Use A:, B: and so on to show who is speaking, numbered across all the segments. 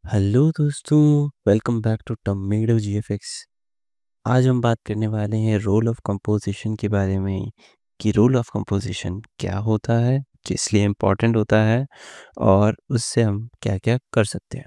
A: Hello दोस्तों, welcome back to Tomato GFX. आज हम बात करने वाले हैं रोल ऑफ कंपोजिशन के बारे में कि रोल ऑफ कंपोजिशन क्या होता है, किस लिए इम्पोर्टेंट होता है और उससे हम क्या क्या कर सकते हैं।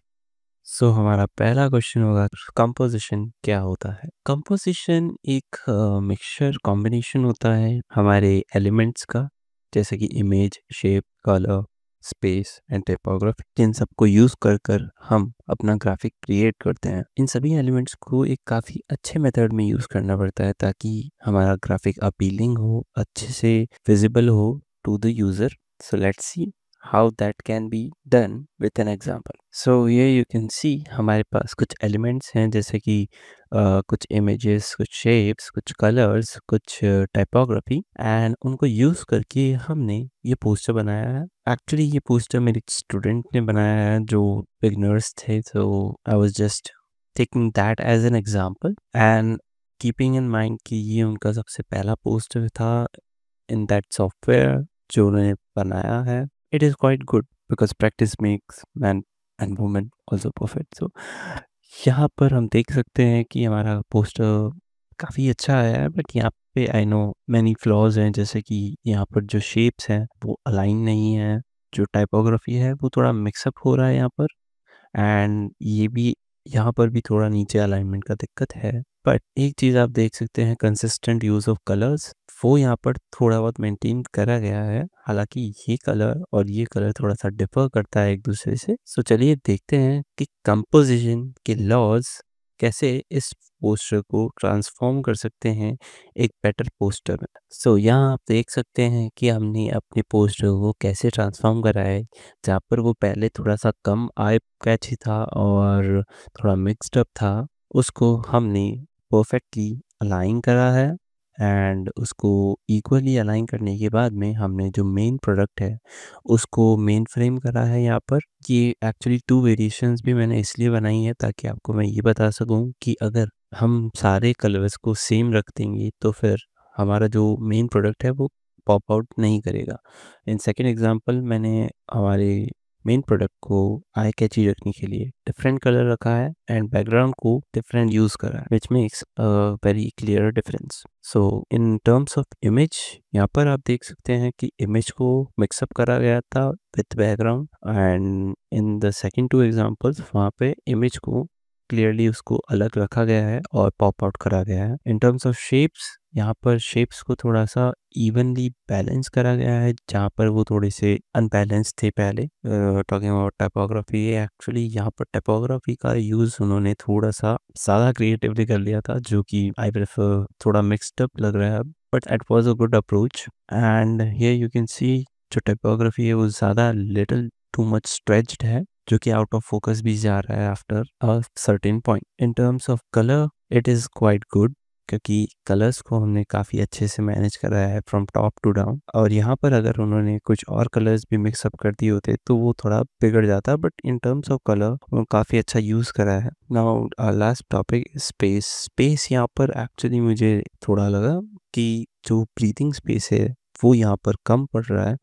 A: सो हमारा पहला क्वेश्चन होगा, कंपोजिशन क्या होता है। कंपोजिशन एक मिक्सचर कॉम्बिनेशन होता है हमारे एलिमेंट्स का, जैसे कि image, shape, colour, space and typography. जिन सबको यूज़ कर कर हम अपना ग्राफिक क्रिएट करते हैं। इन सभी एलिमेंट्स को एक काफ़ी अच्छे मेथड में यूज़ करना पड़ता है ताकि हमारा ग्राफिक अपीलिंग हो, अच्छे से विजिबल हो to the user. So let's see how that can be done with an example. So here you can see हमारे पास कुछ elements हैं, जैसे कि कुछ images, कुछ shapes, कुछ colors, कुछ typography, and उनको यूज़ करके हमने ये पोस्टर बनाया है। एक्चुअली ये पोस्टर मेरे स्टूडेंट ने बनाया है जो बिगनर्स थे, so I was just taking that as an example and keeping in mind कि ये उनका सबसे पहला पोस्टर था in that software जो उन्होंने बनाया है। It is quite good because practice makes man and woman also perfect. So यहाँ पर हम देख सकते हैं कि हमारा पोस्टर काफ़ी अच्छा आया है, बट यहाँ पे आई नो मैनी फ्लॉज हैं, जैसे कि यहाँ पर जो शेप्स हैं वो अलाइन नहीं है, जो टाइपोग्राफी है वो थोड़ा मिक्सअप हो रहा है यहाँ पर, एंड ये भी यहाँ पर भी थोड़ा नीचे अलाइनमेंट का दिक्कत है। बट एक चीज़ आप देख सकते हैं, कंसिस्टेंट यूज़ ऑफ कलर्स वो यहाँ पर थोड़ा बहुत मेंटेन करा गया है। हालांकि ये कलर और ये कलर थोड़ा सा डिफर करता है एक दूसरे से। सो चलिए देखते हैं कि कंपोजिशन के लॉज कैसे इस पोस्टर को ट्रांसफॉर्म कर सकते हैं एक बेटर पोस्टर में। सो यहाँ आप देख सकते हैं कि हमने अपने पोस्टर को कैसे ट्रांसफॉर्म करा है। जहाँ पर वो पहले थोड़ा सा कम आई कैची था और थोड़ा मिक्स्ड अप था, उसको हमने परफेक्टली अलाइन करा है, एंड उसको इक्वली अलाइन करने के बाद में हमने जो मेन प्रोडक्ट है उसको मेन फ्रेम करा है यहाँ पर। ये एक्चुअली 2 वेरिएशंस भी मैंने इसलिए बनाई है ताकि आपको मैं ये बता सकूँ कि अगर हम सारे कलर्स को सेम रख देंगे तो फिर हमारा जो मेन प्रोडक्ट है वो पॉप आउट नहीं करेगा। इन सेकंड एग्जांपल मैंने हमारे मेन प्रोडक्ट को आई कैची रखने के लिए डिफरेंट कलर रखा है एंड बैकग्राउंड को डिफरेंट यूज़ करा है, which makes a very clear difference. So in terms of image, यहाँ पर आप देख सकते हैं कि इमेज को मिक्सअप करा गया था with background, and in the second 2 examples वहाँ पे इमेज को क्लियरली उसको अलग रखा गया है और पॉप आउट करा गया है। इन टर्म्स ऑफ शेप्स, यहाँ पर शेप्स को थोड़ा सा इवनली बैलेंस करा गया है, जहाँ पर वो थोड़े से अनबैलेंस थे पहले। टॉकिंग अबाउट टाइपोग्राफी, एक्चुअली यहाँ पर टाइपोग्राफी का यूज़ उन्होंने थोड़ा सा ज़्यादा क्रिएटिवली कर लिया था, जो कि आई प्रेफर, थोड़ा मिक्सड अप लग रहा है, but it was a good approach. And here you can see जो टाइपोग्राफी है वो ज़्यादा लिटिल टू मच स्ट्रेच्ड है, जो कि आउट ऑफ फोकस भी जा रहा है after a certain point. In terms of colour it is quite good, क्योंकि कलर्स को हमने काफ़ी अच्छे से मैनेज करा है फ्रॉम टॉप टू डाउन। और यहाँ पर अगर उन्होंने कुछ और कलर्स भी मिक्सअप कर दिए होते तो वो थोड़ा बिगड़ जाता, but in terms of colour वो काफ़ी अच्छा यूज़ करा है। Now last topic, space. Space यहाँ पर एक्चुअली मुझे थोड़ा लगा कि जो ब्रीथिंग स्पेस है वो यहाँ पर कम पड़ रहा है,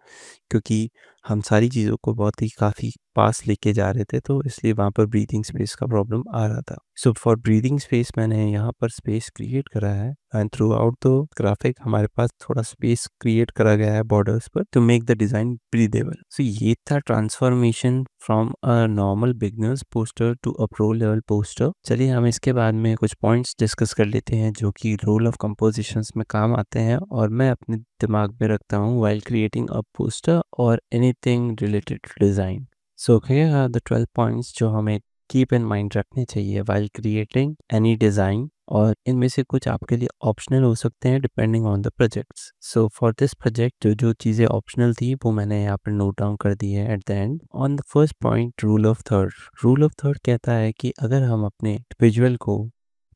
A: क्योंकि हम सारी चीज़ों को बहुत ही काफ़ी पास लेके जा रहे थे, तो इसलिए वहाँ पर ब्रीथिंग स्पेस का प्रॉब्लम आ रहा था। सो फॉर ब्रीथिंग स्पेस मैंने यहाँ पर स्पेस क्रिएट करा है, and through out the graphic हमारे पास थोड़ा स्पेस क्रिएट करा गया है बॉर्डर्स पर, to make the design breathable. So ये था transformation from a normal beginners poster to a pro level poster. चलिए हम इसके बाद में कुछ पॉइंट्स डिस्कस कर लेते हैं जो कि रोल ऑफ कंपोजिशंस में काम आते हैं और मैं अपने दिमाग में रखता हूँ while creating a poster or anything related to design. So here are the 12 points जो हमें keep in mind रखने चाहिए while creating any design, और इनमें से कुछ आपके लिए ऑप्शनल हो सकते हैं depending on the projects. So for this project जो जो चीज़ें ऑप्शनल थी वो मैंने यहाँ पर नोट डाउन कर दी है at the end. On the first point, rule of third. Rule of third कहता है कि अगर हम अपने विजुअल को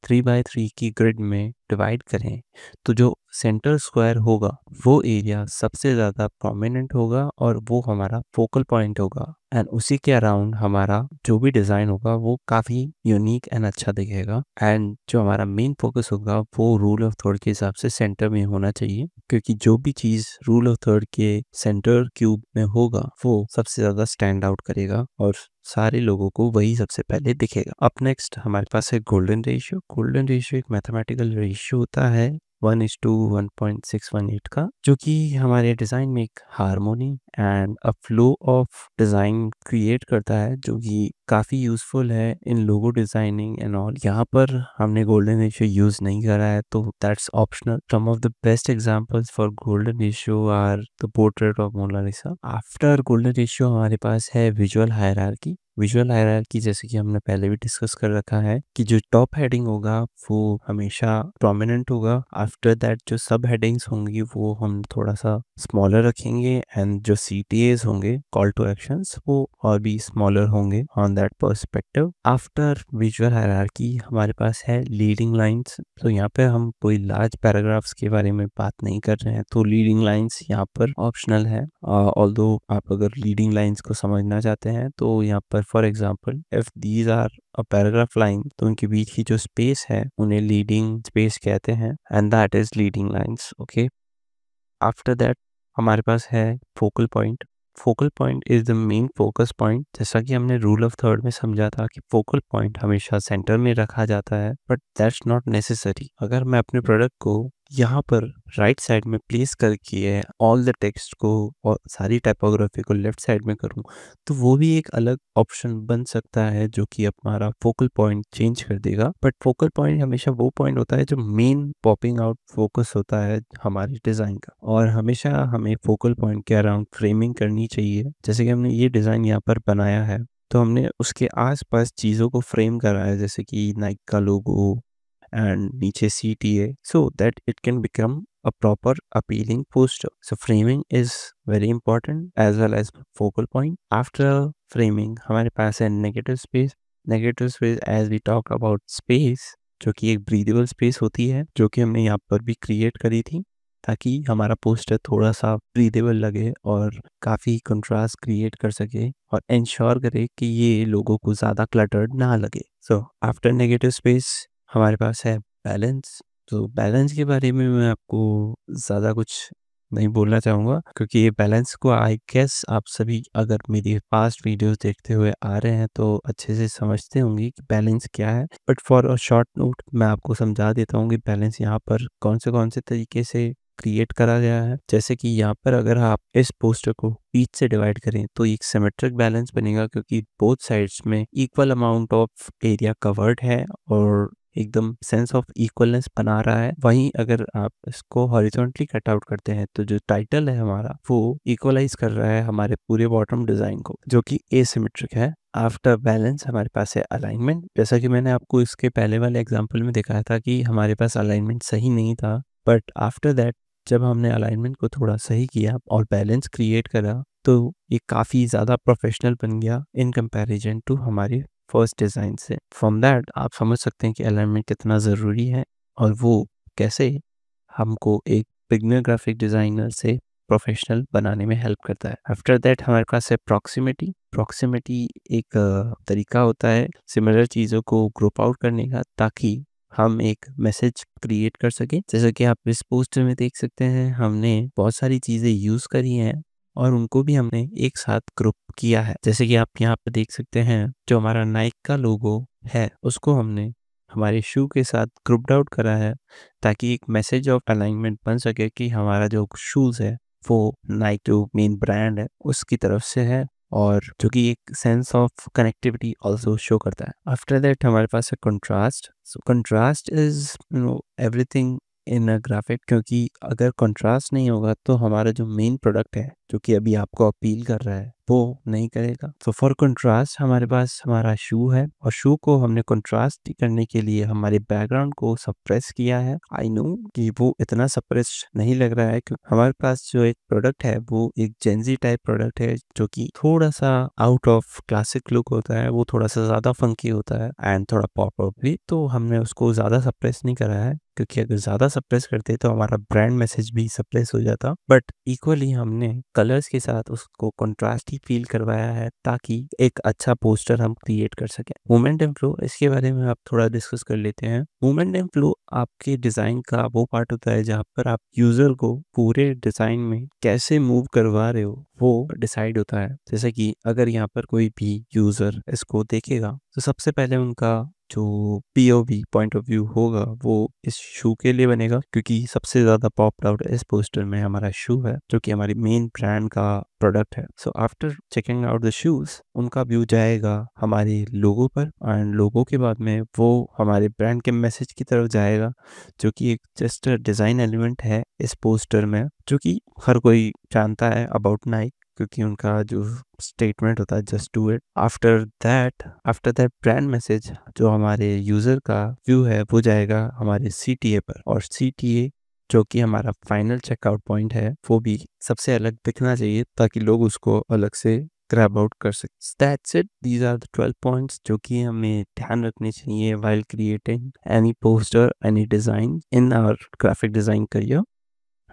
A: 3x3 की ग्रिड में डिवाइड करें तो जो सेंटर स्क्वायर होगा वो एरिया सबसे ज़्यादा प्रोमिनेंट होगा और वो हमारा फोकल पॉइंट होगा, एंड उसी के अराउंड हमारा जो भी डिज़ाइन होगा वो काफ़ी यूनिक एंड अच्छा दिखेगा। एंड जो हमारा मेन फोकस होगा वो रूल ऑफ थर्ड के हिसाब से सेंटर में होना चाहिए, क्योंकि जो भी चीज़ रूल ऑफ थर्ड के सेंटर क्यूब में होगा वो सबसे ज़्यादा स्टैंड आउट करेगा और सारे लोगों को वही सबसे पहले दिखेगा। अब नेक्स्ट हमारे पास है गोल्डन रेशियो। गोल्डन रेशियो एक मैथमेटिकल रेशियो होता है 1:1.618 का, जो कि हमारे डिज़ाइन में एक harmony and a flow of design create करता है, जो कि काफ़ी यूज़फुल है इन लोगो डिज़ाइनिंग एंड ऑल। यहाँ पर हमने गोल्डन रेशियो यूज़ नहीं करा है तो that's optional. Some of the best examples for golden ratio are the portrait of Mona Lisa. After golden ratio हमारे पास है विजुअल हायरार्की। विजुअल हायरार्की जैसे कि हमने पहले भी डिस्कस कर रखा है कि जो टॉप हेडिंग होगा वो हमेशा प्रोमिनेंट होगा। आफ्टर दैट जो सब हेडिंग्स होंगी वो हम थोड़ा सा स्मॉलर रखेंगे, एंड जो CTAs होंगे, कॉल टू एक्शंस, वो और भी स्मॉलर होंगे on that perspective. After visual hierarchy हमारे पास है लीडिंग लाइंस। तो यहाँ पे हम कोई लार्ज पैराग्राफ्स के बारे में बात नहीं कर रहे हैं, तो लीडिंग लाइंस यहाँ पर ऑप्शनल है। ऑल्दो आप अगर लीडिंग लाइंस को समझना चाहते हैं तो यहाँ पर for example if these are a paragraph line, तो उनके बीच की जो स्पेस है उन्हें लीडिंग स्पेस कहते हैं, and that is leading lines. Okay, after that हमारे पास है focal point. Focal point is the main focus point. जैसा कि हमने रूल ऑफ थर्ड में समझा था कि फोकल पॉइंट हमेशा सेंटर में रखा जाता है, बट दैट्स नॉट नेसेसरी। अगर मैं अपने प्रोडक्ट को यहाँ पर राइट साइड में प्लेस करके ऑल द टेक्स्ट को और सारी टाइपोग्राफी को लेफ्ट साइड में करूँ तो वो भी एक अलग ऑप्शन बन सकता है जो कि हमारा फोकल पॉइंट चेंज कर देगा। बट फोकल पॉइंट हमेशा वो पॉइंट होता है जो मेन पॉपिंग आउट फोकस होता है हमारी डिज़ाइन का, और हमेशा हमें फोकल पॉइंट के अराउंड फ्रेमिंग करनी चाहिए। जैसे कि हमने ये डिज़ाइन यहाँ पर बनाया है तो हमने उसके आसपास चीज़ों को फ्रेम करा है, जैसे कि नाइक का लोगो and नीचे CTA, so that it can become a proper appealing poster. So framing is very important as well as focal point. After framing हमारे पास है negative space. Negative space as we talk about space, जो कि एक breathable space होती है, जो कि हमने यहाँ पर भी create करी थी ताकि हमारा पोस्टर थोड़ा सा ब्रीदेबल लगे और काफ़ी कंट्रास्ट क्रिएट कर सके और इंश्योर करे कि ये लोगों को ज़्यादा क्लटर्ड ना लगे। सो आफ्टर नेगेटिव स्पेस हमारे पास है बैलेंस। तो बैलेंस के बारे में मैं आपको ज़्यादा कुछ नहीं बोलना चाहूँगा, क्योंकि ये बैलेंस को आई गेस आप सभी अगर मेरी पास्ट वीडियोस देखते हुए आ रहे हैं तो अच्छे से समझते होंगे कि बैलेंस क्या है। But for a short note मैं आपको समझा देता हूँ कि बैलेंस यहाँ पर कौन से तरीके से क्रिएट करा गया है। जैसे कि यहाँ पर अगर आप इस पोस्टर को बीच से डिवाइड करें तो एक सिमेट्रिक बैलेंस बनेगा, क्योंकि बोथ साइड्स में equal amount of area covered है और एकदम सेंस ऑफ इक्वलनेस बना रहा है। वहीं अगर आप इसको हॉरिजॉन्टली कट आउट करते हैं तो जो टाइटल है हमारा वो इक्वलाइज कर रहा है हमारे पूरे बॉटम डिजाइन को, जो कि एसिमेट्रिक है। आफ्टर बैलेंस हमारे पास है अलाइनमेंट। जैसा कि मैंने आपको इसके पहले वाले एग्जाम्पल में दिखाया था कि हमारे पास अलाइनमेंट सही नहीं था, बट आफ्टर दैट जब हमने अलाइनमेंट को थोड़ा सही किया और बैलेंस क्रिएट करा तो ये काफ़ी ज़्यादा प्रोफेशनल बन गया इन कंपैरिजन टू हमारे फर्स्ट डिज़ाइन से। फ्रॉम दैट आप समझ सकते हैं कि अलाइनमेंट कितना ज़रूरी है और वो कैसे हमको एक बिगिनर ग्राफिक डिज़ाइनर से प्रोफेशनल बनाने में हेल्प करता है। आफ्टर दैट हमारे पास है प्रॉक्सिमिटी। प्रॉक्सिमिटी एक तरीका होता है सिमिलर चीज़ों को ग्रुप आउट करने का, ताकि हम एक मैसेज क्रिएट कर सकें। जैसा कि आप इस पोस्टर में देख सकते हैं हमने बहुत सारी चीज़ें यूज़ करी हैं और उनको भी हमने एक साथ ग्रुप किया है। जैसे कि आप यहाँ पर देख सकते हैं जो हमारा नाइक का लोगो है उसको हमने हमारे शू के साथ ग्रुप्ड आउट करा है, ताकि एक मैसेज ऑफ अलाइनमेंट बन सके कि हमारा जो शूज़ है वो नाइक जो मेन ब्रांड है उसकी तरफ से है, और जो कि एक sense of connectivity also show करता है। आफ्टर दैट हमारे पास है contrast. So contrast is everything in a graphic, क्योंकि अगर कंट्रास्ट नहीं होगा तो हमारा जो मेन प्रोडक्ट है जो कि अभी आपको अपील कर रहा है वो नहीं करेगा। तो फॉर कंट्रास्ट हमारे पास हमारा शू है और शू को हमने कंट्रास्ट करने के लिए हमारे बैकग्राउंड को सप्रेस किया है। आई नो कि वो इतना सप्रेस नहीं लग रहा है क्योंकि हमारे पास जो एक प्रोडक्ट है वो एक जेंजी टाइप प्रोडक्ट है जो कि थोड़ा सा आउट ऑफ क्लासिक लुक होता है, वो थोड़ा सा ज़्यादा फंकी होता है एंड थोड़ा पॉप अप भी। तो हमने उसको ज़्यादा सप्रेस नहीं करा है क्योंकि अगर ज़्यादा सप्रेस करते तो हमारा ब्रांड मैसेज भी सप्रेस हो जाता। बट इक्वली हमने कलर्स के साथ उसको कंट्रास्ट ही फील करवाया है ताकि एक अच्छा पोस्टर हम क्रिएट कर सकें। मूवमेंट एंड फ्लो, इसके बारे में आप थोड़ा डिस्कस कर लेते हैं। मूवमेंट एंड फ्लो आपके डिज़ाइन का वो पार्ट होता है जहाँ पर आप यूज़र को पूरे डिज़ाइन में कैसे मूव करवा रहे हो वो डिसाइड होता है। जैसे कि अगर यहाँ पर कोई भी यूज़र इसको देखेगा तो सबसे पहले उनका जो पीओवी पॉइंट ऑफ व्यू होगा वो इस शू के लिए बनेगा क्योंकि सबसे ज़्यादा पॉप आउट इस पोस्टर में हमारा शू है जो कि हमारी मेन ब्रांड का प्रोडक्ट है। So after checking out the shoes उनका व्यू जाएगा हमारे लोगो पर एंड लोगो के बाद में वो हमारे ब्रांड के मैसेज की तरफ जाएगा जो कि एक जस्ट डिज़ाइन एलिमेंट है इस पोस्टर में जो कि हर कोई जानता है अबाउट नाइक क्योंकि उनका जो स्टेटमेंट होता है just do it. After that brand message जो हमारे यूज़र का व्यू है वो जाएगा हमारे सीटीए पर और सीटीए जो कि हमारा फाइनल चेकआउट पॉइंट है वो भी सबसे अलग दिखना चाहिए ताकि लोग उसको अलग से ग्रैब आउट कर सकें। That's it, these are the 12 points जो कि हमें ध्यान रखने चाहिए while creating any poster any design in our graphic design career.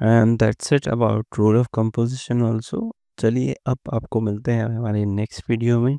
A: And that's it about role of composition also. चलिए अब आपको मिलते हैं हमारे नेक्स्ट वीडियो में।